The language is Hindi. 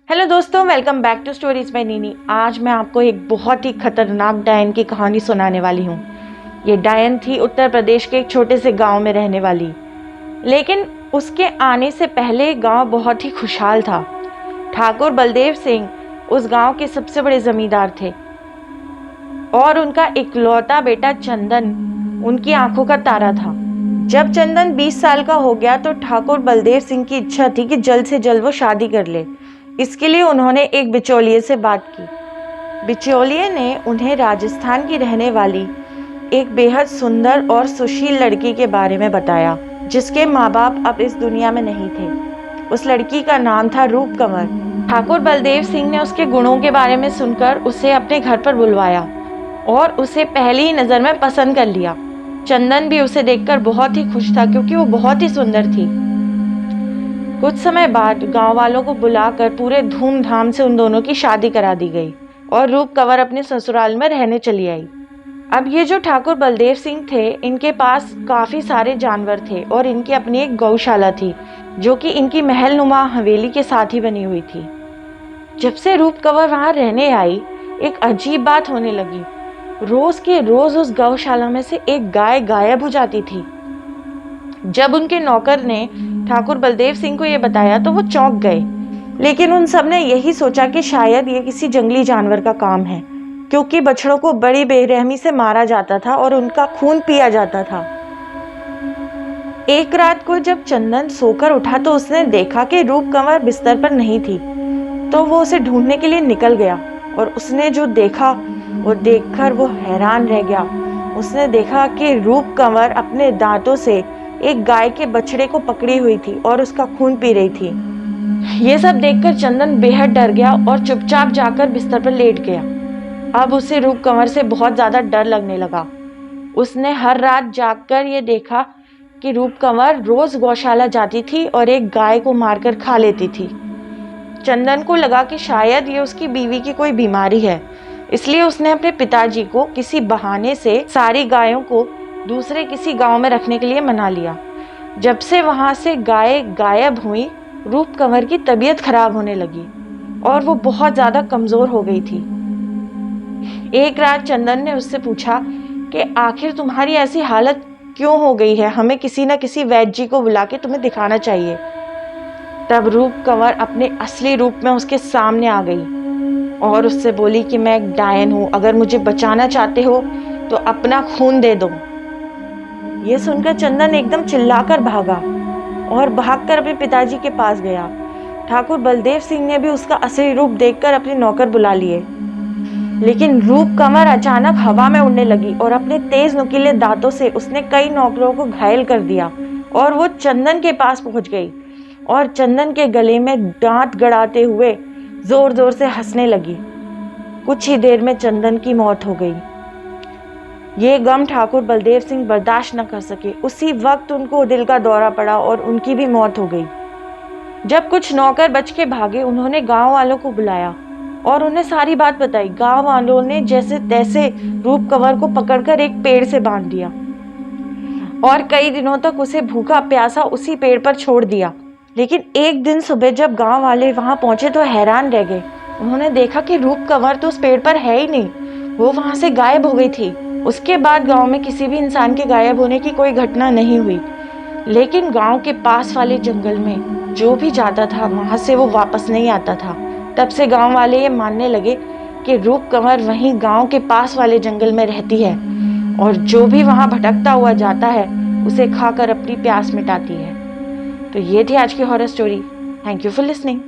हेलो दोस्तों, welcome back to stories by Nini. आज मैं आपको एक बहुत ही खतरनाक डायन की कहानी सुनाने वाली हूँ। ये डायन थी उत्तर प्रदेश के एक छोटे से गांव में रहने वाली, लेकिन उसके आने से पहले गांव बहुत ही खुशहाल था। ठाकुर बलदेव सिंह उस गांव के सबसे बड़े जमींदार थे और उनका इकलौता बेटा चंदन उनकी आंखों का तारा था। जब चंदन 20 साल का हो गया तो ठाकुर बलदेव सिंह की इच्छा थी कि जल्द से जल्द वो शादी कर ले। इसके लिए उन्होंने एक बिचौलिए से बात की। बिचौलिए ने उन्हें राजस्थान की रहने वाली एक बेहद सुंदर और सुशील लड़की के बारे में बताया, जिसके माँ बाप अब इस दुनिया में नहीं थे। उस लड़की का नाम था रूप कंवर। ठाकुर बलदेव सिंह ने उसके गुणों के बारे में सुनकर उसे अपने घर पर बुलवाया और उसे पहली ही नज़र में पसंद कर लिया। चंदन भी उसे देखकर बहुत ही खुश था, क्योंकि वो बहुत ही सुंदर थी। कुछ समय बाद गांव वालों को बुलाकर पूरे धूमधाम से उन दोनों की शादी करा दी गई और रूप कंवर अपने ससुराल में रहने चली आई। अब ये जो ठाकुर बलदेव सिंह थे, इनके पास काफ़ी सारे जानवर थे और इनकी अपनी एक गौशाला थी, जो कि इनकी महलनुमा हवेली के साथ ही बनी हुई थी। जब से रूप कंवर वहाँ रहने आई, एक अजीब बात होने लगी। रोज़ के रोज़ उस गौशाला में से एक गाय गायब हो जाती थी। जब उनके नौकर ने ठाकुर बलदेव सिंह को ये बताया तो वो चौंक गए, लेकिन उन सब ने यही सोचा कि शायद ये किसी जंगली जानवर का काम है, क्योंकि बछड़ों को बड़ी बेरहमी से मारा जाता था और उनका खून पिया जाता था। एक रात को जब चंदन सोकर उठा तो उसने देखा कि रूप कंवर बिस्तर पर नहीं थी, तो वो उसे ढूंढने के लिए निकल गया और उसने जो देखा वो देखकर वो हैरान रह गया। उसने देखा कि रूप कंवर अपने दांतों से एक गाय के बछड़े को पकड़ी हुई थी और उसका खून पी रही थी। ये सब देखकर चंदन बेहद डर गया और चुपचाप जाकर बिस्तर पर लेट गया। अब उसे रूप कंवर से बहुत ज़्यादा डर लगने लगा। उसने हर रात जागकर ये देखा कि रूप कंवर रोज़ गौशाला जाती थी और एक गाय को मारकर खा लेती थी। चंदन को लगा कि शायद ये उसकी बीवी की कोई बीमारी है, इसलिए उसने अपने पिताजी को किसी बहाने से सारी गायों को दूसरे किसी गांव में रखने के लिए मना लिया। जब से वहां से गाय गायब हुई, रूप कंवर की तबीयत खराब होने लगी और वो बहुत ज़्यादा कमज़ोर हो गई थी। एक रात चंदन ने उससे पूछा कि आखिर तुम्हारी ऐसी हालत क्यों हो गई है, हमें किसी न किसी वैद्य जी को बुला के तुम्हें दिखाना चाहिए। तब रूप कंवर अपने असली रूप में उसके सामने आ गई और उससे बोली कि मैं एक डायन हूँ, अगर मुझे बचाना चाहते हो तो अपना खून दे दो। ये सुनकर चंदन एकदम चिल्लाकर भागा और भागकर अपने पिताजी के पास गया। ठाकुर बलदेव सिंह ने भी उसका असली रूप देखकर अपने नौकर बुला लिए, लेकिन रूप कंवर अचानक हवा में उड़ने लगी और अपने तेज नुकीले दांतों से उसने कई नौकरों को घायल कर दिया और वो चंदन के पास पहुंच गई और चंदन के गले में दांत गड़ाते हुए जोर जोर से हंसने लगी। कुछ ही देर में चंदन की मौत हो गई। ये गम ठाकुर बलदेव सिंह बर्दाश्त न कर सके। उसी वक्त उनको दिल का दौरा पड़ा और उनकी भी मौत हो गई। जब कुछ नौकर बच के भागे, उन्होंने गांव वालों को बुलाया और उन्हें सारी बात बताई। गांव वालों ने जैसे तैसे रूप कंवर को पकड़कर एक पेड़ से बांध दिया और कई दिनों तक उसे भूखा प्यासा उसी पेड़ पर छोड़ दिया। लेकिन एक दिन सुबह जब गांव वाले वहां पहुंचे तो हैरान रह गए। उन्होंने देखा कि रूप कंवर तो उस पेड़ पर है ही नहीं, वो वहां से गायब हो गई थी। उसके बाद गांव में किसी भी इंसान के गायब होने की कोई घटना नहीं हुई, लेकिन गांव के पास वाले जंगल में जो भी जाता था वहां से वो वापस नहीं आता था। तब से गांव वाले ये मानने लगे कि रूप कंवर वहीं गांव के पास वाले जंगल में रहती है और जो भी वहां भटकता हुआ जाता है उसे खाकर अपनी प्यास मिटाती है। तो ये थी आज की horror story. Thank you for listening.